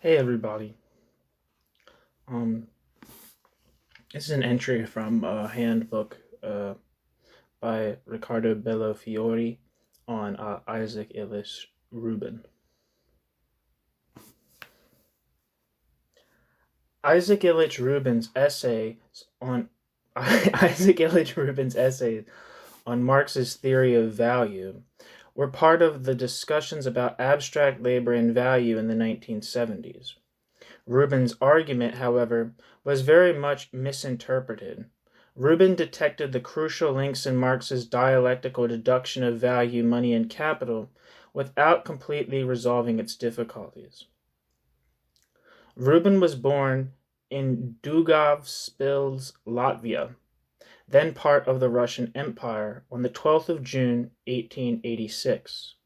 Hey everybody. Um, this is an entry from a handbook by Riccardo Bellofiore on Isaac Illich Rubin. Isaac Illich Rubin's essays on Isaac Illich Rubin's essays on Marx's theory of value were part of the discussions about abstract labor and value in the 1970s. Rubin's argument, however, was very much misinterpreted. Rubin detected the crucial links in Marx's dialectical deduction of value, money, and capital without completely resolving its difficulties. Rubin was born in Daugavpils, Latvia, then part of the Russian Empire, on the 12th of June, 1886.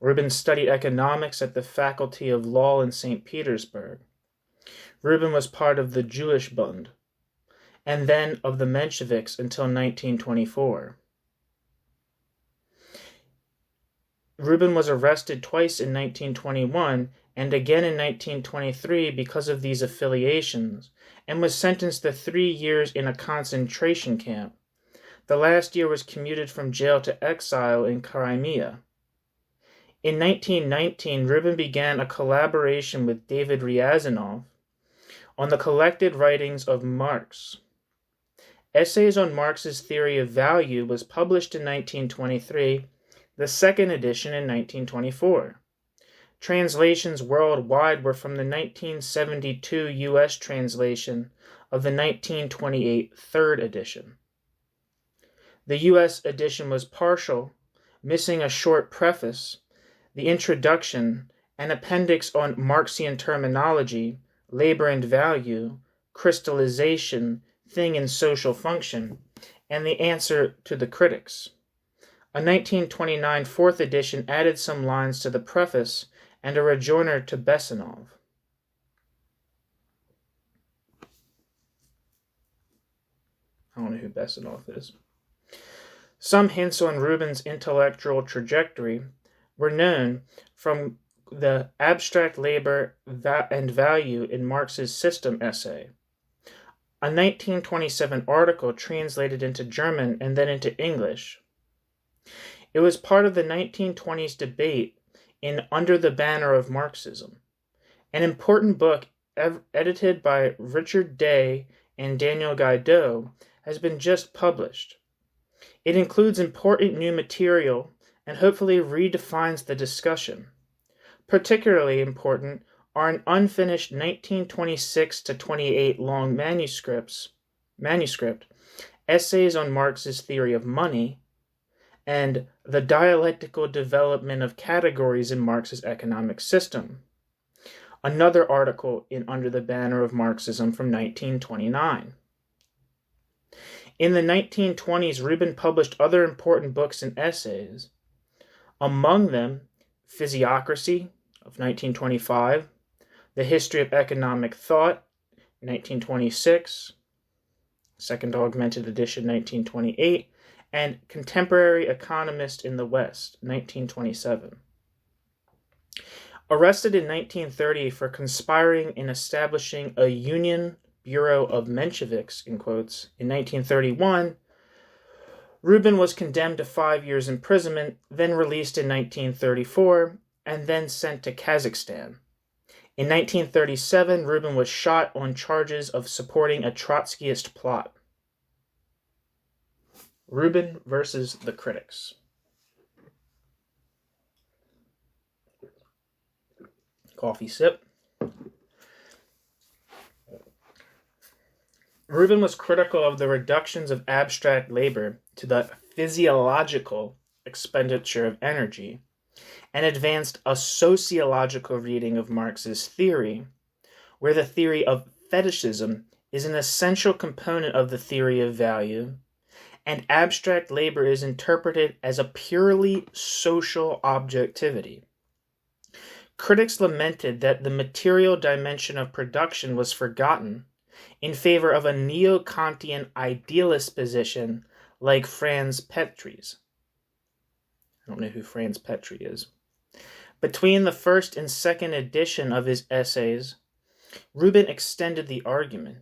Rubin studied economics at the Faculty of Law in St. Petersburg. Rubin was part of the Jewish Bund, and then of the Mensheviks until 1924. Rubin was arrested twice in 1921 and again in 1923 because of these affiliations, and was sentenced to 3 years in a concentration camp. The last year was commuted from jail to exile in Crimea. In 1919, Rubin began a collaboration with David Ryazanov on the collected writings of Marx. Essays on Marx's Theory of Value was published in 1923, the second edition in 1924. Translations worldwide were from the 1972 U.S. translation of the 1928 third edition. The U.S. edition was partial, missing a short preface, the introduction, an appendix on Marxian terminology, labor and value, crystallization, thing and social function, and the answer to the critics. A 1929 fourth edition added some lines to the preface and a rejoinder to Besanov. I don't know who Besanov is. Some hints on Rubin's intellectual trajectory were known from the abstract labor and value in Marx's system essay, a 1927 article translated into German and then into English. It was part of the 1920s debate in Under the Banner of Marxism, an important book edited by Richard Day and Daniel Guido has been just published. It includes important new material and hopefully redefines the discussion. Particularly important are an unfinished 1926-28 long manuscript, Essays on Marx's Theory of Money, and The Dialectical Development of Categories in Marx's Economic System, another article in Under the Banner of Marxism from 1929. In the 1920s, Rubin published other important books and essays, among them Physiocracy of 1925, The History of Economic Thought, 1926, second augmented edition, 1928, and Contemporary Economist in the West, 1927. Arrested in 1930 for conspiring in establishing a Union Bureau of Mensheviks, in quotes, in 1931, Rubin was condemned to 5 years imprisonment, then released in 1934, and then sent to Kazakhstan. In 1937, Rubin was shot on charges of supporting a Trotskyist plot. Rubin versus the critics. Coffee sip. Rubin was critical of the reductions of abstract labor to the physiological expenditure of energy, and advanced a sociological reading of Marx's theory, where the theory of fetishism is an essential component of the theory of value, and abstract labor is interpreted as a purely social objectivity. Critics lamented that the material dimension of production was forgotten in favor of a neo-Kantian idealist position like Franz Petri's. I don't know who Franz Petri is. Between the first and second edition of his essays, Rubin extended the argument,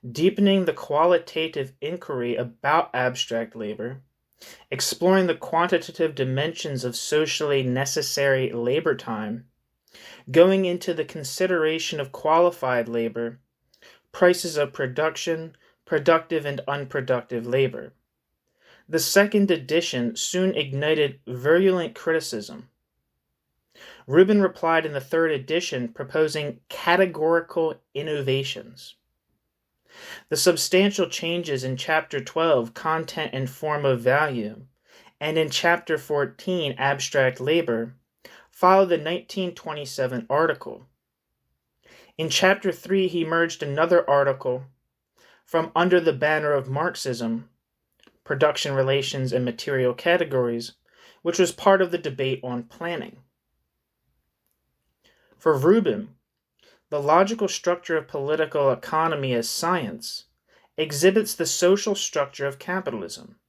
deepening the qualitative inquiry about abstract labor, exploring the quantitative dimensions of socially necessary labor time, going into the consideration of qualified labor, prices of production, productive and unproductive labor. The second edition soon ignited virulent criticism. Rubin replied in the third edition proposing categorical innovations. The substantial changes in Chapter 12, Content and Form of Value, and in Chapter 14, Abstract Labor, followed the 1927 article. In Chapter 3, he merged another article from Under the Banner of Marxism, Production Relations and Material Categories, which was part of the debate on planning. For Rubin, the logical structure of political economy as science exhibits the social structure of capitalism.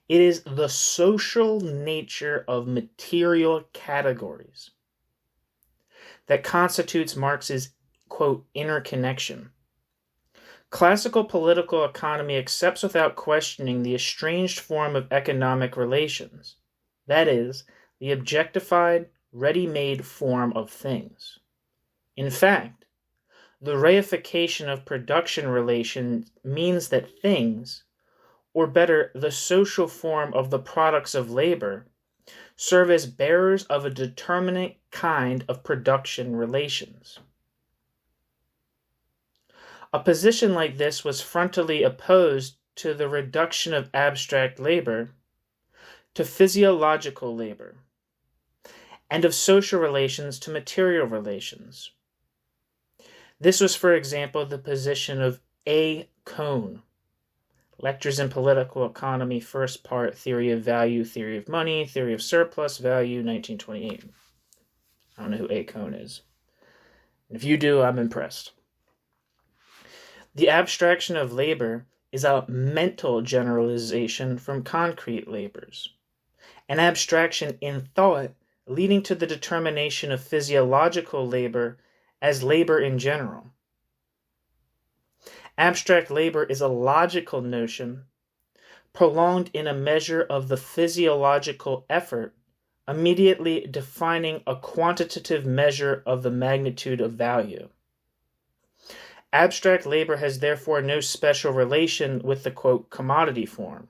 It is the social nature of material categories that constitutes Marx's, quote, interconnection. Classical political economy accepts without questioning the estranged form of economic relations, that is, the objectified, ready-made form of things. In fact, the reification of production relations means that things, or better, the social form of the products of labor, serve as bearers of a determinate kind of production relations. A position like this was frontally opposed to the reduction of abstract labor to physiological labor, and of social relations to material relations. This was, for example, the position of A. Cohn, Lectures in Political Economy, First Part, Theory of Value, Theory of Money, Theory of Surplus Value, 1928. I don't know who A. Cohn is. If you do, I'm impressed. The abstraction of labor is a mental generalization from concrete labors, an abstraction in thought leading to the determination of physiological labor as labor in general. Abstract labor is a logical notion prolonged in a measure of the physiological effort, immediately defining a quantitative measure of the magnitude of value. Abstract labor has therefore no special relation with the, quote, commodity form.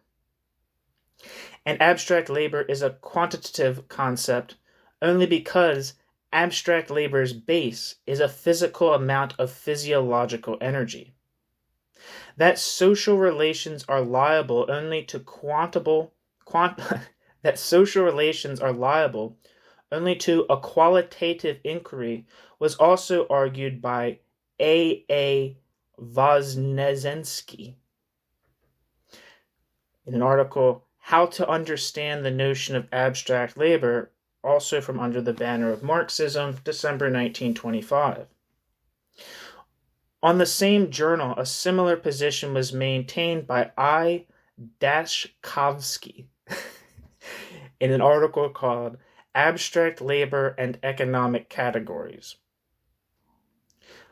And abstract labor is a quantitative concept only because abstract labor's base is a physical amount of physiological energy. That social relations are liable only to that social relations are liable only to a qualitative inquiry was also argued by A. Voznesensky in an article, How to Understand the Notion of Abstract Labor, also from Under the Banner of Marxism, December 1925. On the same journal, a similar position was maintained by I. Dashkovsky in an article called Abstract Labor and Economic Categories.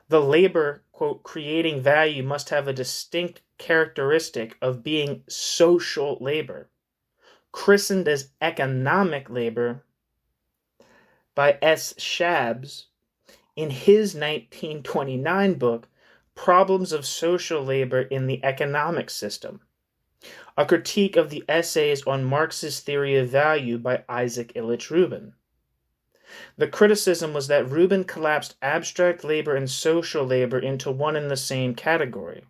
The labor, quote, creating value must have a distinct characteristic of being social labor, christened as economic labor by S. Schabs in his 1929 book, Problems of Social Labor in the Economic System, a critique of the essays on Marx's theory of value by Isaak Illich Rubin. The criticism was that Rubin collapsed abstract labor and social labor into one and the same category.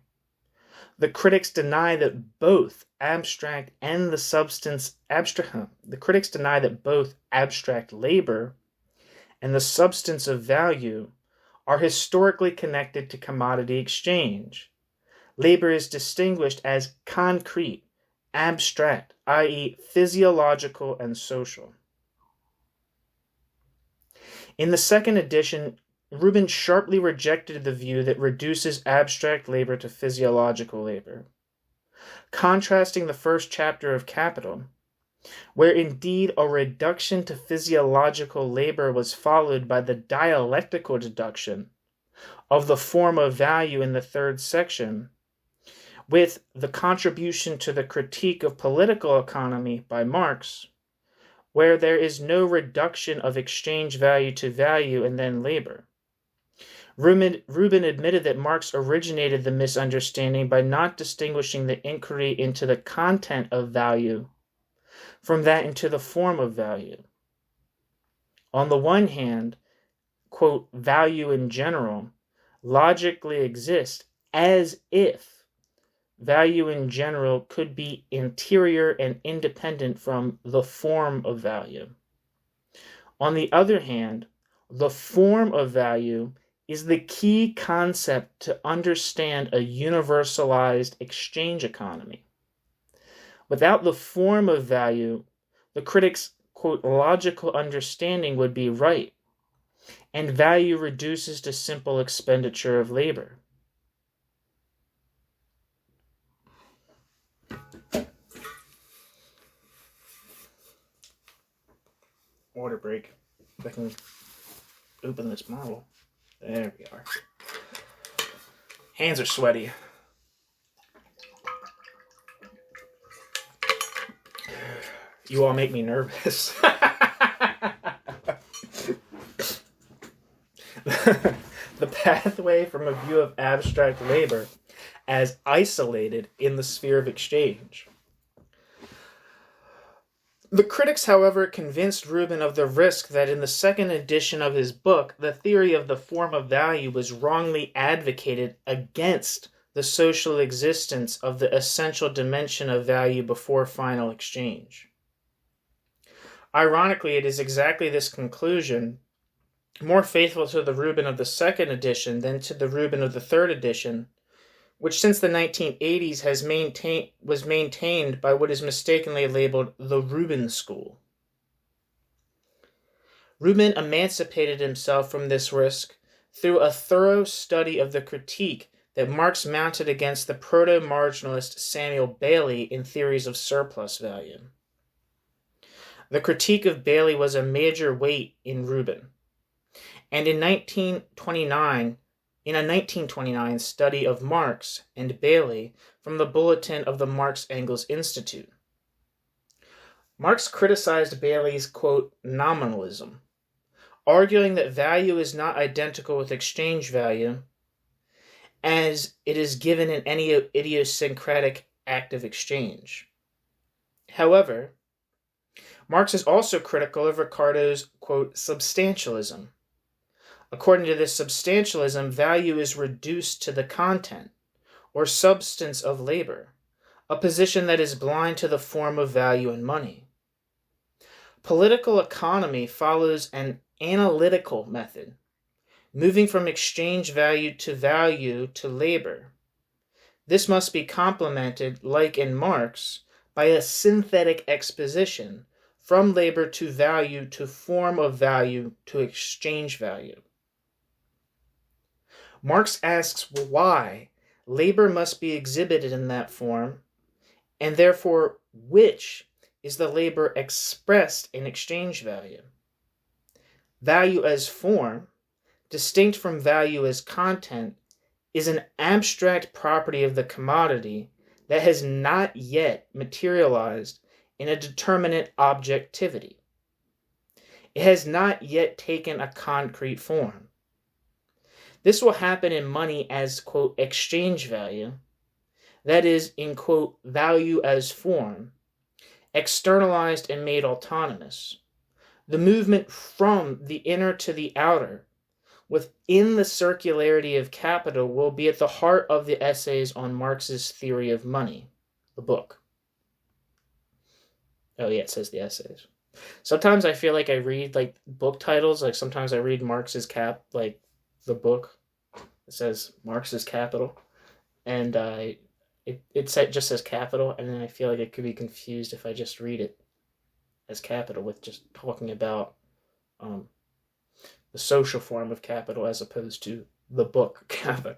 The critics deny that both abstract and the substance the critics deny that both abstract labor and the substance of value are historically connected to commodity exchange. Labor is distinguished as concrete, abstract, i.e., physiological and social. In the second edition, Rubin sharply rejected the view that reduces abstract labor to physiological labor. Contrasting the first chapter of Capital, where indeed a reduction to physiological labor was followed by the dialectical deduction of the form of value in the third section, with the contribution to the critique of political economy by Marx, where there is no reduction of exchange value to value and then labor. Rubin admitted that Marx originated the misunderstanding by not distinguishing the inquiry into the content of value from that into the form of value. On the one hand, quote, value in general logically exists as if value in general could be interior and independent from the form of value. On the other hand, the form of value is the key concept to understand a universalized exchange economy. Without the form of value, the critic's, quote, logical understanding would be right, and value reduces to simple expenditure of labor. Water break. If I can open this bottle. There we are. Hands are sweaty. You all make me nervous. The pathway from a view of abstract labor as isolated in the sphere of exchange. The critics, however, convinced Rubin of the risk that in the second edition of his book, the theory of the form of value was wrongly advocated against the social existence of the essential dimension of value before final exchange. Ironically, it is exactly this conclusion, more faithful to the Rubin of the second edition than to the Rubin of the third edition, which since the 1980s was maintained by what is mistakenly labeled the Rubin School. Rubin emancipated himself from this risk through a thorough study of the critique that Marx mounted against the proto-marginalist Samuel Bailey in Theories of Surplus Value. The critique of Bailey was a major weight in Rubin, and in a 1929 study of Marx and Bailey from the Bulletin of the Marx-Engels Institute. Marx criticized Bailey's, quote, nominalism, arguing that value is not identical with exchange value as it is given in any idiosyncratic act of exchange. However, Marx is also critical of Riccardo's, quote, substantialism. According to this substantialism, value is reduced to the content or substance of labor, a position that is blind to the form of value in money. Political economy follows an analytical method, moving from exchange value to labor. This must be complemented, like in Marx, by a synthetic exposition from labor to value to form of value to exchange value. Marx asks why labor must be exhibited in that form, and therefore which is the labor expressed in exchange value. Value as form, distinct from value as content, is an abstract property of the commodity that has not yet materialized in a determinate objectivity. It has not yet taken a concrete form. This will happen in money as, quote, exchange value, that is, in, quote, value as form, externalized and made autonomous. The movement from the inner to the outer, within the circularity of capital, will be at the heart of the essays on Marx's theory of money, the book. Oh yeah, it says the essays. Sometimes I feel like I read like book titles, like sometimes I read Marx's like the book. It says Marx's Capital, and it just says capital, and then I feel like it could be confused if I just read it as capital with just talking about the social form of capital as opposed to the book Capital.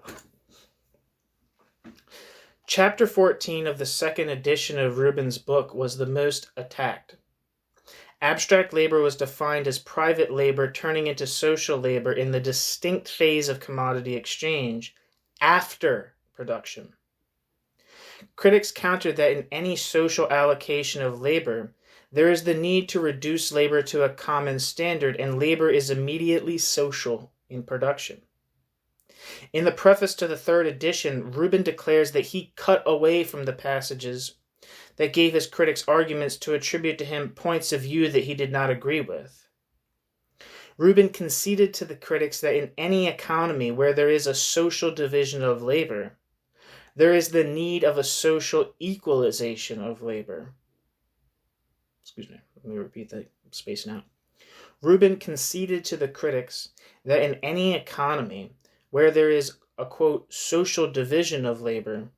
Chapter 14 of the second edition of Rubin's book was the most attacked. Abstract labor was defined as private labor turning into social labor in the distinct phase of commodity exchange after production. Critics countered that in any social allocation of labor, there is the need to reduce labor to a common standard, and labor is immediately social in production. In the preface to the third edition, Rubin declares that he cut away from the passages that gave his critics arguments to attribute to him points of view that he did not agree with. Rubin conceded to the critics that in any economy where there is a social division of labor, there is the need of a social equalization of labor. Excuse me, let me repeat that, I'm spacing out. Rubin conceded to the critics that in any economy where there is a, quote, social division of labor,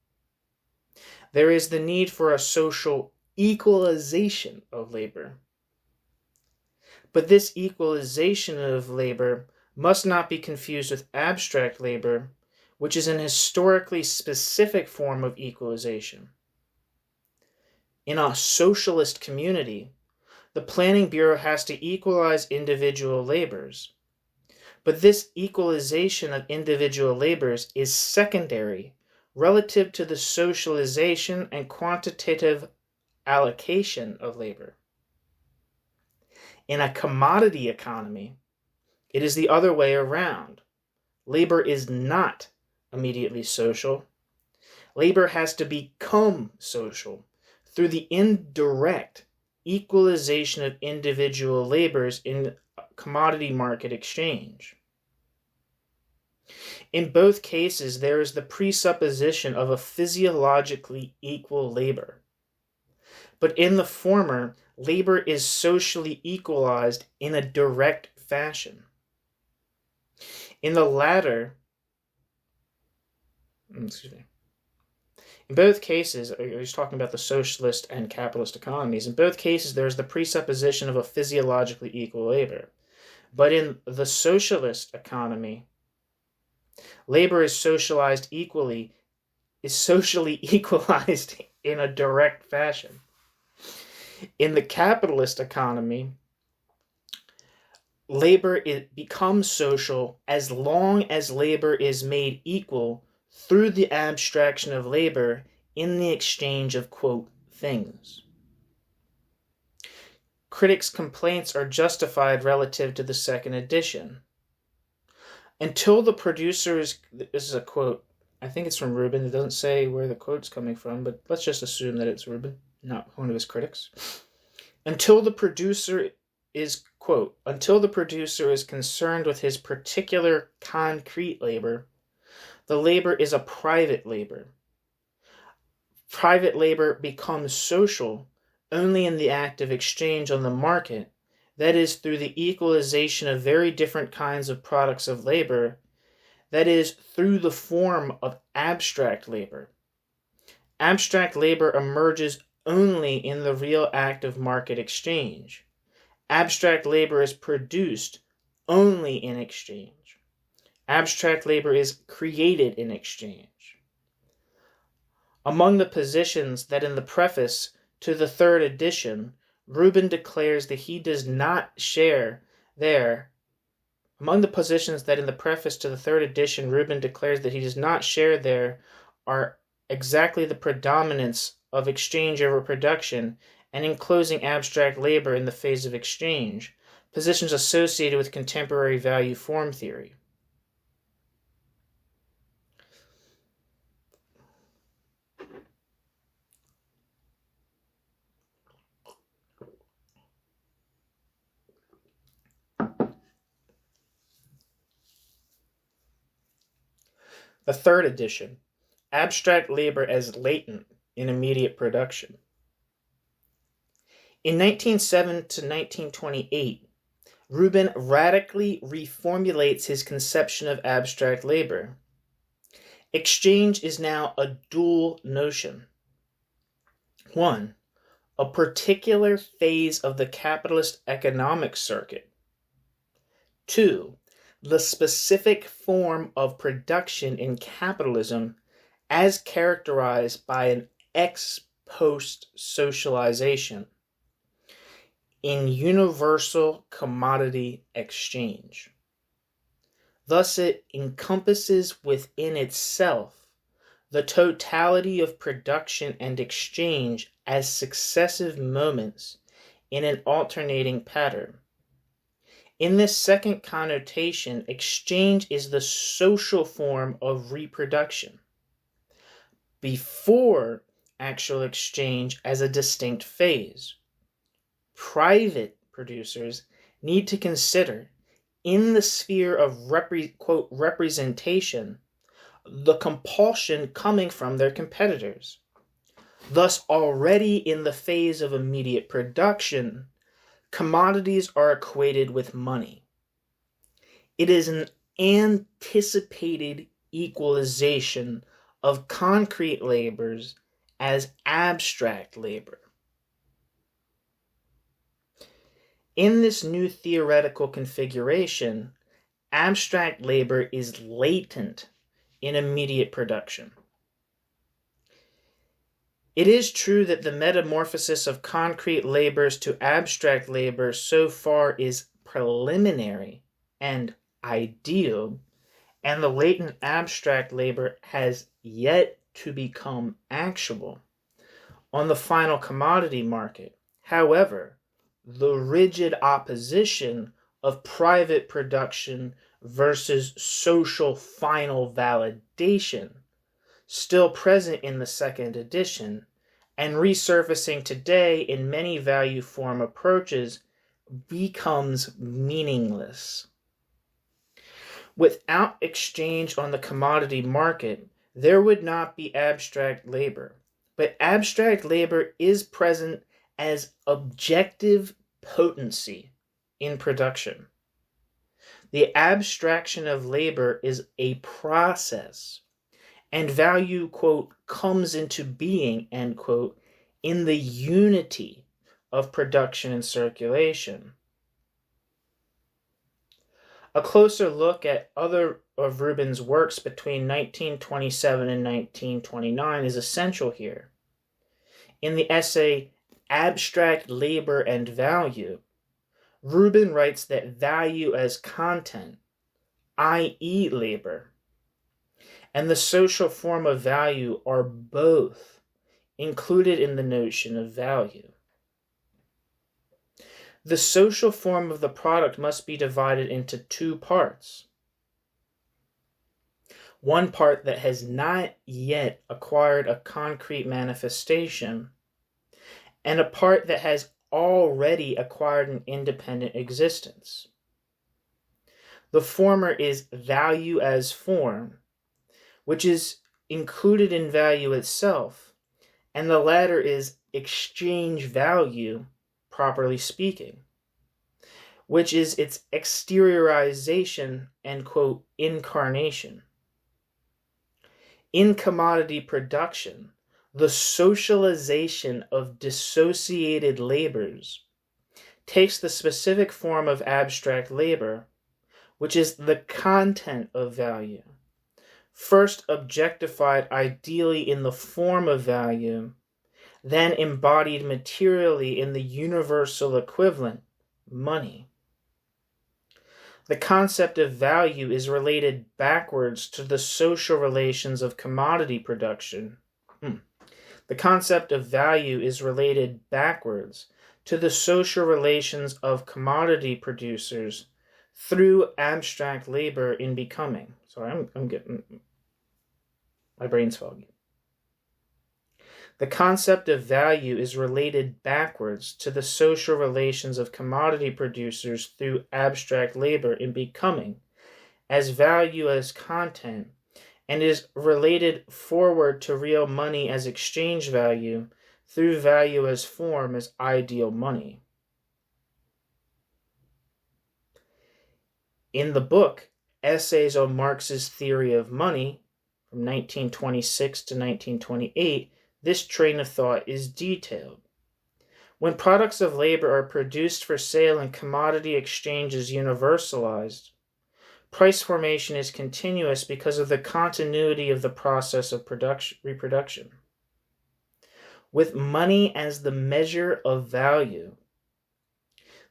there is the need for a social equalization of labor. But this equalization of labor must not be confused with abstract labor, which is an historically specific form of equalization. In a socialist community, the Planning Bureau has to equalize individual labors. But this equalization of individual labors is secondary relative to the socialization and quantitative allocation of labor. In a commodity economy, it is the other way around. Labor is not immediately social. Labor has to become social through the indirect equalization of individual labors in commodity market exchange. In both cases, there is the presupposition of a physiologically equal labor. But in the former, labor is socially equalized in a direct fashion. In the latter, in both cases, he's talking about the socialist and capitalist economies. In both cases, there is the presupposition of a physiologically equal labor. But in the socialist economy, labor is socially equalized in a direct fashion. In the capitalist economy, labor becomes social as long as labor is made equal through the abstraction of labor in the exchange of, quote, things. Critics' complaints are justified relative to the second edition. Until the producers, this is a quote, I think it's from Rubin, it doesn't say where the quote's coming from, but let's just assume that it's Rubin, not one of his critics. Until the producer is, quote, until the producer is concerned with his particular concrete labor, the labor is a private labor. Private labor becomes social only in the act of exchange on the market, that is, through the equalization of very different kinds of products of labor, that is, through the form of abstract labor. Abstract labor emerges only in the real act of market exchange. Abstract labor is produced only in exchange. Abstract labor is created in exchange. Among the positions that in the preface to the third edition, Rubin declares that he does not share there. Among the positions that in the preface to the third edition, Rubin declares that he does not share there are exactly the predominance of exchange over production and enclosing abstract labor in the phase of exchange, positions associated with contemporary value form theory. The third edition, abstract labor as latent in immediate production. In 1907 to 1928, Rubin radically reformulates his conception of abstract labor. Exchange is now a dual notion. 1. A particular phase of the capitalist economic circuit. 2. The specific form of production in capitalism as characterized by an ex post socialization. in universal commodity exchange. Thus, it encompasses within itself the totality of production and exchange as successive moments in an alternating pattern. In this second connotation, exchange is the social form of reproduction, before actual exchange as a distinct phase. Private producers need to consider, in the sphere of representation, the compulsion coming from their competitors. Thus, already in the phase of immediate production, commodities are equated with money. It is an anticipated equalization of concrete labors as abstract labor. In this new theoretical configuration, abstract labor is latent in immediate production. It is true that the metamorphosis of concrete labors to abstract labor so far is preliminary and ideal, and the latent abstract labor has yet to become actual on the final commodity market. However, the rigid opposition of private production versus social final validation, still present in the second edition and resurfacing today in many value form approaches, becomes meaningless. Without exchange on the commodity market, there would not be abstract labor. But abstract labor is present as objective potency in production. The abstraction of labor is a process, and value, quote, comes into being, end quote, in the unity of production and circulation. A closer look at other of Rubin's works between 1927 and 1929 is essential here. In the essay Abstract Labor and Value, Rubin writes that value as content, i.e. labor, and the social form of value are both included in the notion of value. The social form of the product must be divided into two parts. One part that has not yet acquired a concrete manifestation, and a part that has already acquired an independent existence. The former is value as form, which is included in value itself, and the latter is exchange value, properly speaking, which is its exteriorization and, quote, incarnation. In commodity production, the socialization of dissociated labors takes the specific form of abstract labor, which is the content of value, first objectified ideally in the form of value, then embodied materially in the universal equivalent, money. The concept of value is related backwards to the social relations of commodity production. The concept of value is related backwards to the social relations of commodity producers through abstract labor in becoming. Sorry, I'm getting, my brain's foggy. The concept of value is related backwards to the social relations of commodity producers through abstract labor in becoming, as value as content, and is related forward to real money as exchange value through value as form as ideal money. In the book, Essays on Marx's Theory of Money, from 1926 to 1928, this train of thought is detailed. When products of labor are produced for sale and commodity exchange is universalized, price formation is continuous because of the continuity of the process of reproduction. With money as the measure of value,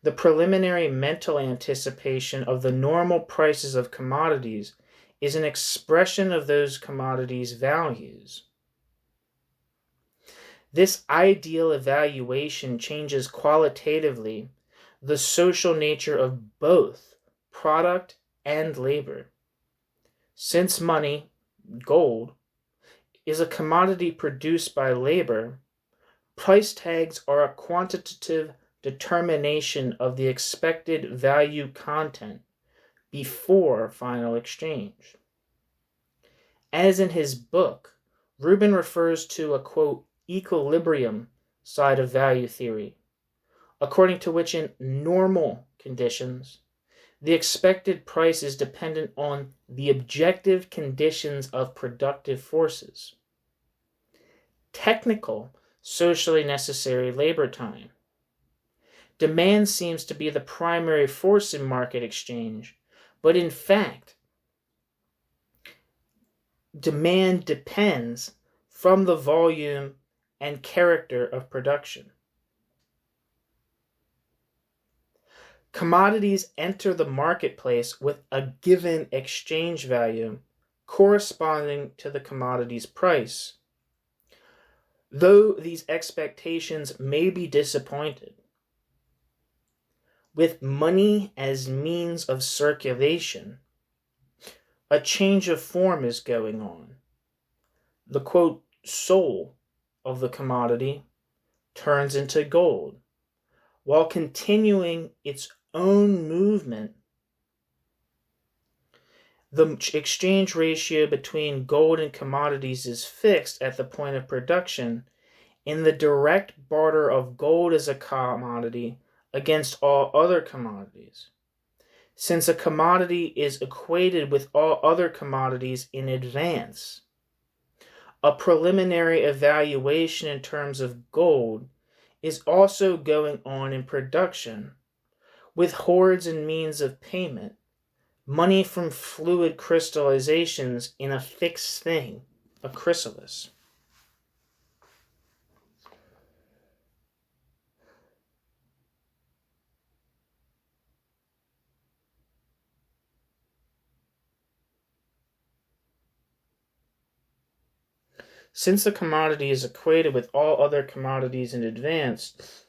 The preliminary mental anticipation of the normal prices of commodities is an expression of those commodities' values. This ideal evaluation changes qualitatively the social nature of both product and labor. Since money, gold, is a commodity produced by labor, price tags are a quantitative determination of the expected value content before final exchange. As in his book, Rubin refers to a, quote, equilibrium side of value theory, according to which in normal conditions, the expected price is dependent on the objective conditions of productive forces. Technical, socially necessary labor time. Demand seems to be the primary force in market exchange, but in fact, demand depends from the volume and character of production. Commodities enter the marketplace with a given exchange value corresponding to the commodity's price, though these expectations may be disappointed. With money as means of circulation, a change of form is going on. The, quote, soul of the commodity turns into gold, while continuing its own movement. The exchange ratio between gold and commodities is fixed at the point of production in the direct barter of gold as a commodity against all other commodities. Since a commodity is equated with all other commodities in advance, a preliminary evaluation in terms of gold is also going on in production, with hoards and means of payment, money from fluid crystallizations in a fixed thing, a chrysalis. Since the commodity is equated with all other commodities in advance,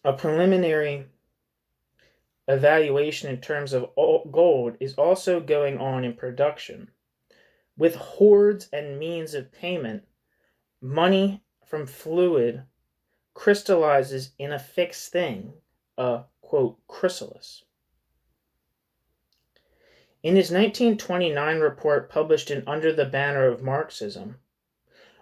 a preliminary evaluation in terms of gold is also going on in production. With hoards and means of payment, money from fluid crystallizes in a fixed thing, a, quote, chrysalis. In his 1929 report published in Under the Banner of Marxism,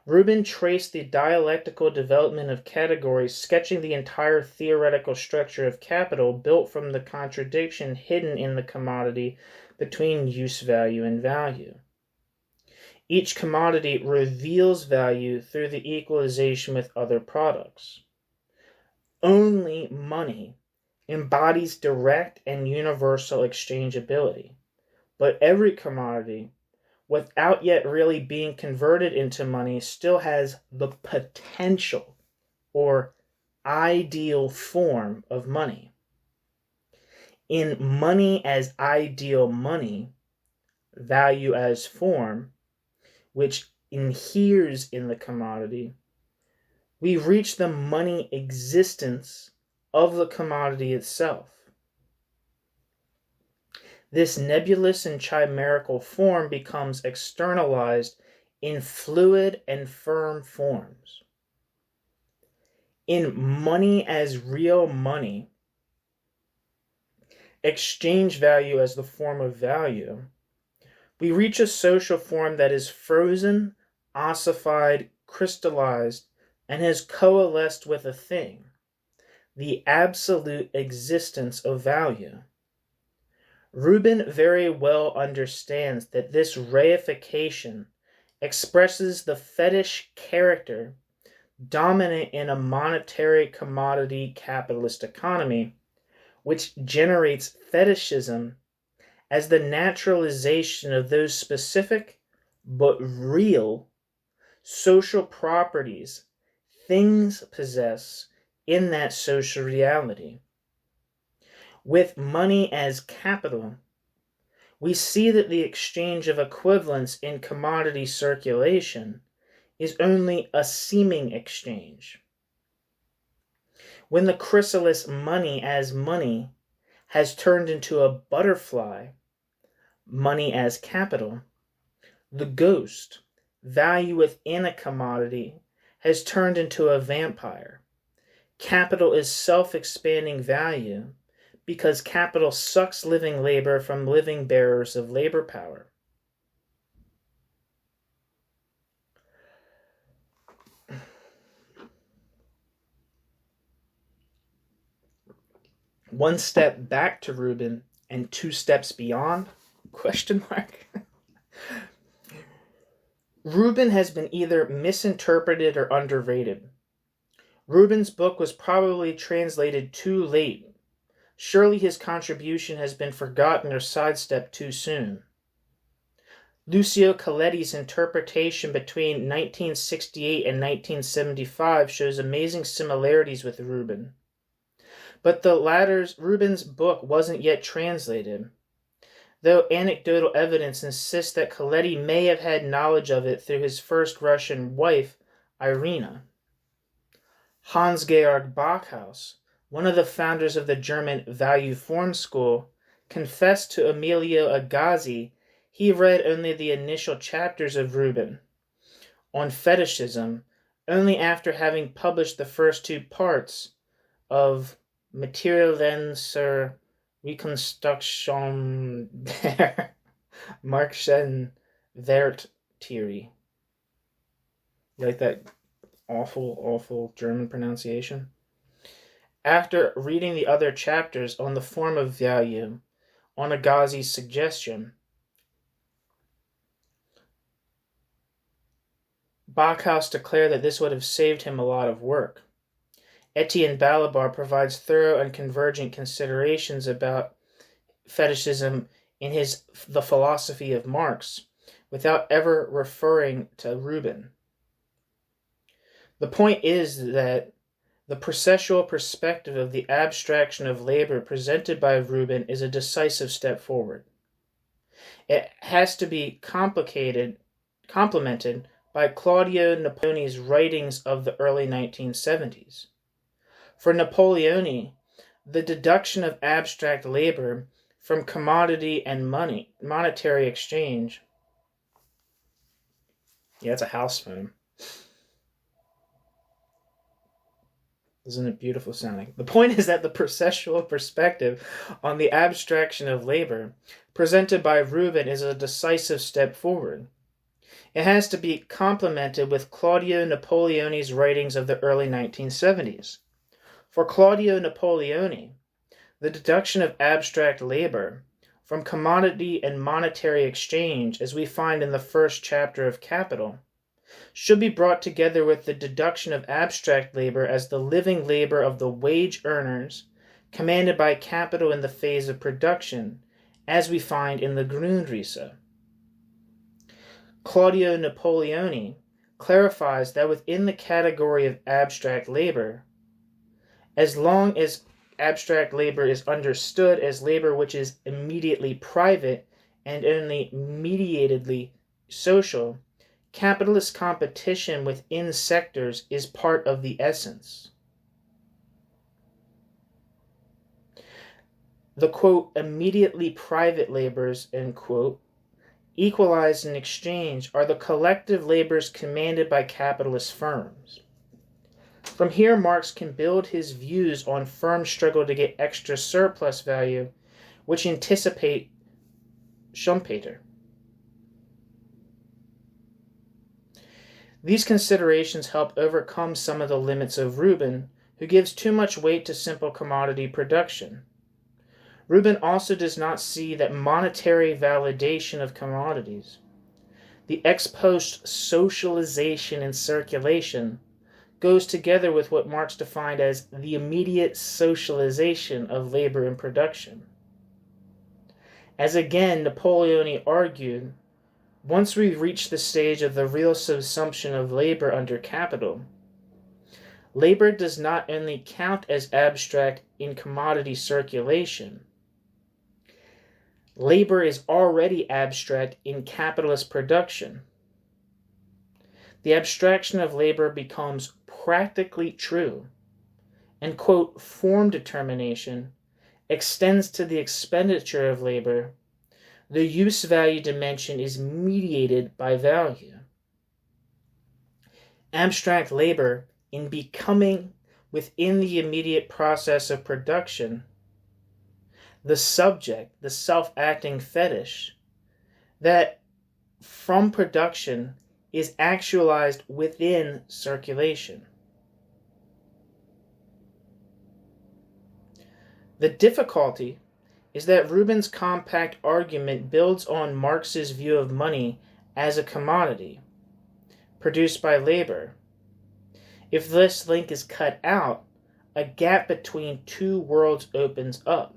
Rubin traced the dialectical development of categories, sketching the entire theoretical structure of capital built from the contradiction hidden in the commodity between use value and value. Each commodity reveals value through the equalization with other products. Only money embodies direct and universal exchangeability, but every commodity, without yet really being converted into money, still has the potential or ideal form of money. In money as ideal money, value as form, which inheres in the commodity, we reach the money existence of the commodity itself. This nebulous and chimerical form becomes externalized in fluid and firm forms. In money as real money, exchange value as the form of value, we reach a social form that is frozen, ossified, crystallized, and has coalesced with a thing, the absolute existence of value. Rubin very well understands that this reification expresses the fetish character dominant in a monetary commodity capitalist economy, which generates fetishism as the naturalization of those specific but real social properties things possess in that social reality. With money as capital, we see that the exchange of equivalents in commodity circulation is only a seeming exchange. When the chrysalis money as money has turned into a butterfly, money as capital, the ghost, value within a commodity, has turned into a vampire. Capital is self-expanding value because capital sucks living labor from living bearers of labor power. One step back to Rubin and 2 steps beyond? ? Rubin has been either misinterpreted or underrated. Rubin's book was probably translated too late. Surely his contribution has been forgotten or sidestepped too soon. Lucio Colletti's interpretation between 1968 and 1975 shows amazing similarities with Rubin. But Rubin's book wasn't yet translated, though anecdotal evidence insists that Colletti may have had knowledge of it through his first Russian wife, Irina. Hans-Georg Bachhaus, one of the founders of the German Value Form School, confessed to Emilio Agassiz he read only the initial chapters of Rubin on fetishism only after having published the first 2 parts of Materialien zur Rekonstruktion der Marxischen Werttheorie. You like that awful German pronunciation? After reading the other chapters on the form of value, on Agassiz's suggestion, Bachhaus declared that this would have saved him a lot of work. Etienne Balibar provides thorough and convergent considerations about fetishism in The Philosophy of Marx, without ever referring to Rubin. The point is that the processual perspective of the abstraction of labor presented by Rubin is a decisive step forward. It has to be complemented by Claudio Napoleoni's writings of the early 1970s. For Napoleone, the deduction of abstract labor from commodity and monetary exchange. Yeah, it's a house phone. Isn't it beautiful sounding? The point is that the processual perspective on the abstraction of labor presented by Rubin is a decisive step forward. It has to be complemented with Claudio Napoleoni's writings of the early 1970s. For Claudio Napoleone, the deduction of abstract labor from commodity and monetary exchange, as we find in the first chapter of Capital, should be brought together with the deduction of abstract labor as the living labor of the wage earners commanded by capital in the phase of production, as we find in the Grundrisse. Claudio Napoleone clarifies that within the category of abstract labor, as long as abstract labor is understood as labor which is immediately private and only mediatedly social, capitalist competition within sectors is part of the essence. The, quote, immediately private labors, end quote, equalized in exchange are the collective labors commanded by capitalist firms. From here, Marx can build his views on firms' struggle to get extra surplus value, which anticipate Schumpeter. These considerations help overcome some of the limits of Rubin, who gives too much weight to simple commodity production. Rubin also does not see that monetary validation of commodities, the ex post socialization and circulation, goes together with what Marx defined as the immediate socialization of labor and production. As again Napoleone argued, once we reach the stage of the real subsumption of labor under capital, Labor does not only count as abstract in commodity circulation, labor is already abstract in capitalist production. The abstraction of labor becomes practically true, and, quote, form determination extends to the expenditure of labor. The use-value dimension is mediated by value. Abstract labor, in becoming within the immediate process of production, the subject, the self-acting fetish, that from production is actualized within circulation. The difficulty is that Rubin's compact argument builds on Marx's view of money as a commodity produced by labor. If this link is cut out, a gap between two worlds opens up,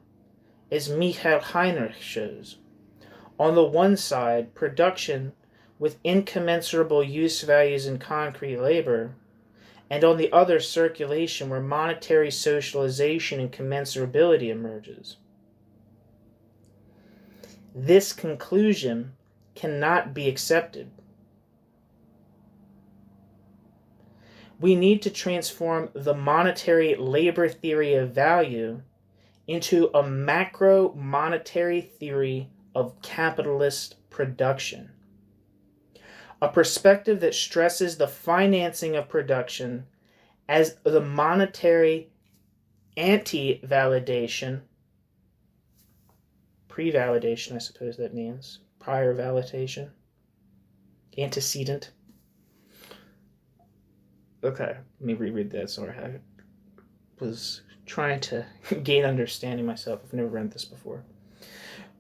as Michael Heinrich shows. On the one side, production with incommensurable use values in concrete labor, and on the other, circulation where monetary socialization and commensurability emerges. This conclusion cannot be accepted. We need to transform the monetary labor theory of value into a macro monetary theory of capitalist production. A perspective that stresses the financing of production as the monetary anti-validation, pre-validation I suppose that means, prior validation, antecedent. Okay, let me reread that. Sorry, I was trying to gain understanding myself. I've never read this before.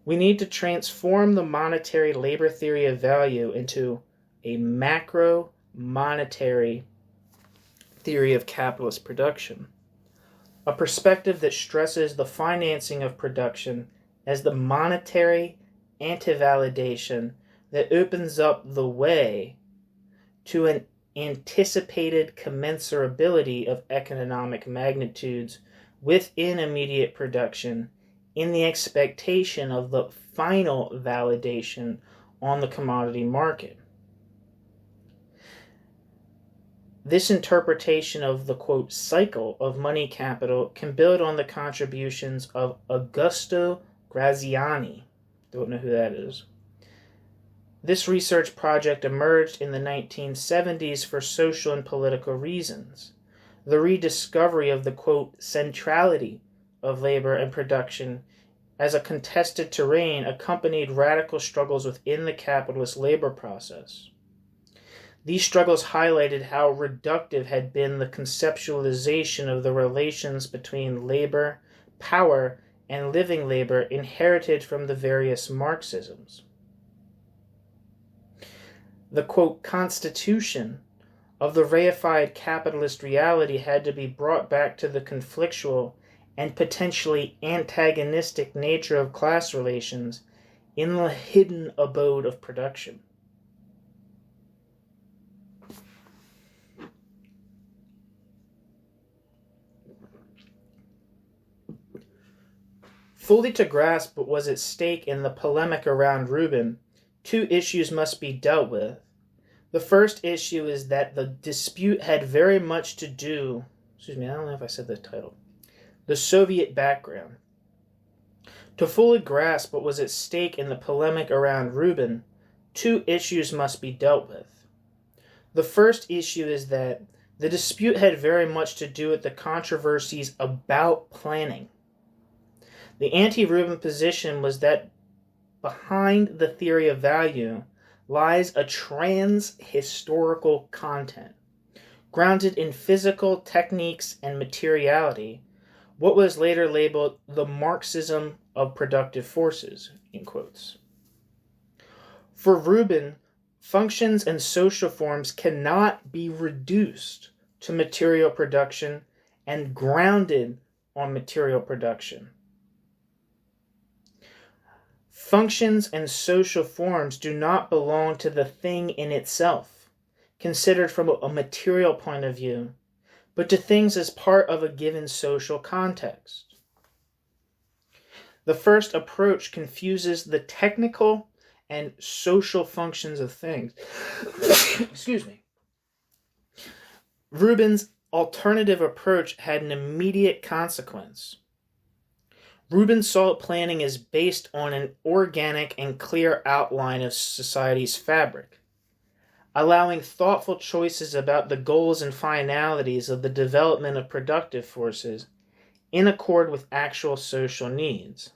We need to transform the monetary labor theory of value into a macro monetary theory of capitalist production. A perspective that stresses the financing of production as the monetary anti-validation that opens up the way to an anticipated commensurability of economic magnitudes within immediate production in the expectation of the final validation on the commodity market. This interpretation of the, quote, cycle of money capital can build on the contributions of Augusto Graziani. Don't know who that is. This research project emerged in the 1970s for social and political reasons. The rediscovery of the, quote, centrality of labor and production as a contested terrain accompanied radical struggles within the capitalist labor process. These struggles highlighted how reductive had been the conceptualization of the relations between labor, power, and living labor inherited from the various Marxisms. The, quote, constitution of the reified capitalist reality had to be brought back to the conflictual and potentially antagonistic nature of class relations in the hidden abode of production. Fully to grasp what was at stake in the polemic around Rubin, two issues must be dealt with. The first issue is that the dispute had very much to do, I don't know if I said the title, the Soviet background. To fully grasp what was at stake in the polemic around Rubin, two issues must be dealt with. The first issue is that the dispute had very much to do with the controversies about planning. The anti-Rubin position was that behind the theory of value lies a trans-historical content, grounded in physical techniques and materiality, what was later labeled the Marxism of productive forces, in quotes. For Rubin, functions and social forms cannot be reduced to material production and grounded on material production. Functions and social forms do not belong to the thing in itself, considered from a material point of view, but to things as part of a given social context. The first approach confuses the technical and social functions of things. Excuse me. Rubin's alternative approach had an immediate consequence. Rubin saw planning as based on an organic and clear outline of society's fabric, allowing thoughtful choices about the goals and finalities of the development of productive forces in accord with actual social needs.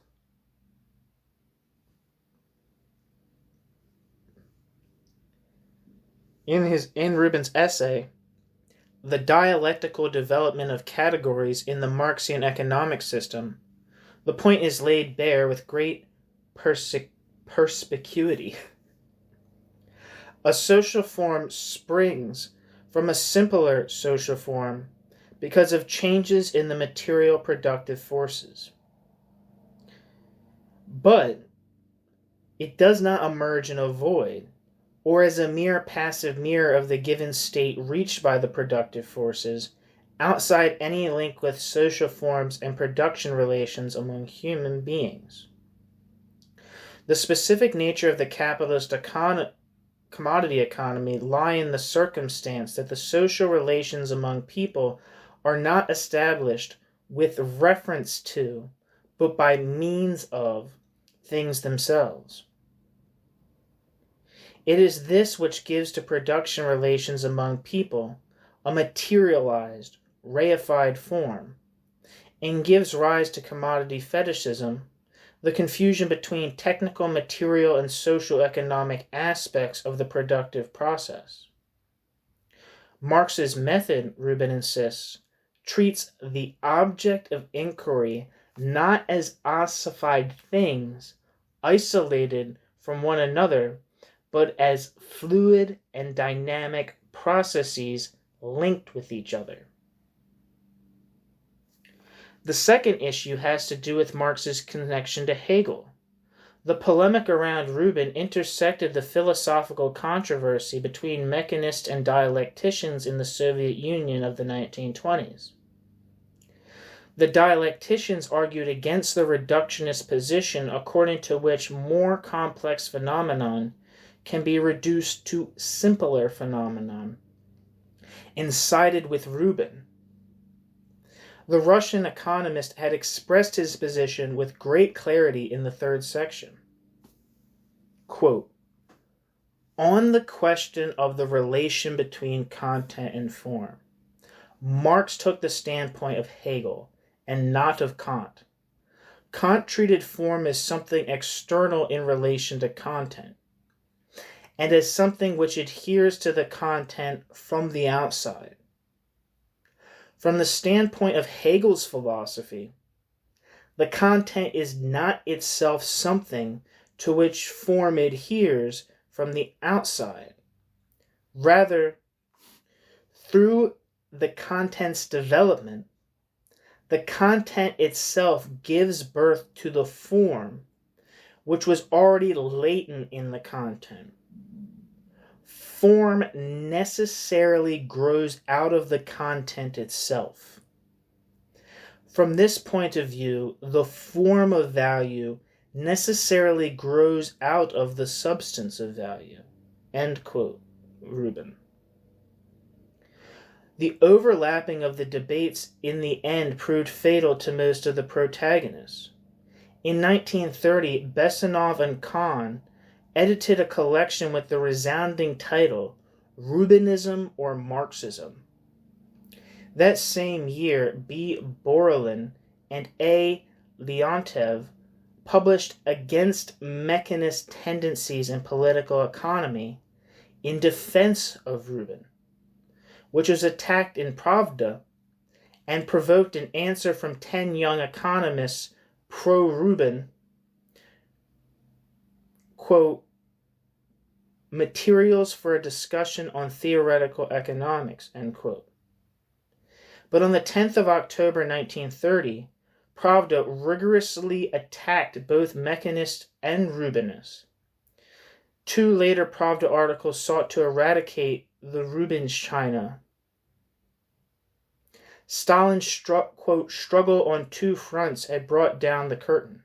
In Rubin's essay, The Dialectical Development of Categories in the Marxian Economic System, the point is laid bare with great perspicuity. A social form springs from a simpler social form because of changes in the material productive forces. But it does not emerge in a void, or as a mere passive mirror of the given state reached by the productive forces, outside any link with social forms and production relations among human beings. The specific nature of the capitalist commodity economy lie in the circumstance that the social relations among people are not established with reference to, but by means of, things themselves. It is this which gives to production relations among people a materialized, reified form, and gives rise to commodity fetishism, the confusion between technical, material, and social economic aspects of the productive process. Marx's method, Rubin insists, treats the object of inquiry not as ossified things isolated from one another, but as fluid and dynamic processes linked with each other. The second issue has to do with Marx's connection to Hegel. The polemic around Rubin intersected the philosophical controversy between mechanists and dialecticians in the Soviet Union of the 1920s. The dialecticians argued against the reductionist position according to which more complex phenomenon can be reduced to simpler phenomenon, and sided with Rubin. The Russian economist had expressed his position with great clarity in the third section. Quote, on the question of the relation between content and form, Marx took the standpoint of Hegel and not of Kant. Kant treated form as something external in relation to content, and as something which adheres to the content from the outside. From the standpoint of Hegel's philosophy, the content is not itself something to which form adheres from the outside. Rather, through the content's development, the content itself gives birth to the form which was already latent in the content. Form necessarily grows out of the content itself. From this point of view, the form of value necessarily grows out of the substance of value. End quote, Rubin. The overlapping of the debates in the end proved fatal to most of the protagonists. In 1930, Bessonov and Kahn edited a collection with the resounding title, Rubinism or Marxism. That same year, B. Borelin and A. Leontev published Against Mechanist Tendencies in Political Economy in defense of Rubin, which was attacked in Pravda and provoked an answer from 10 young economists pro-Rubin, quote, materials for a discussion on theoretical economics, end quote. But on the 10th of October 1930, Pravda rigorously attacked both mechanists and Rubinists. 2 later Pravda articles sought to eradicate the Rubin's China. Stalin's, quote, struggle on two fronts had brought down the curtain.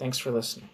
Thanks for listening.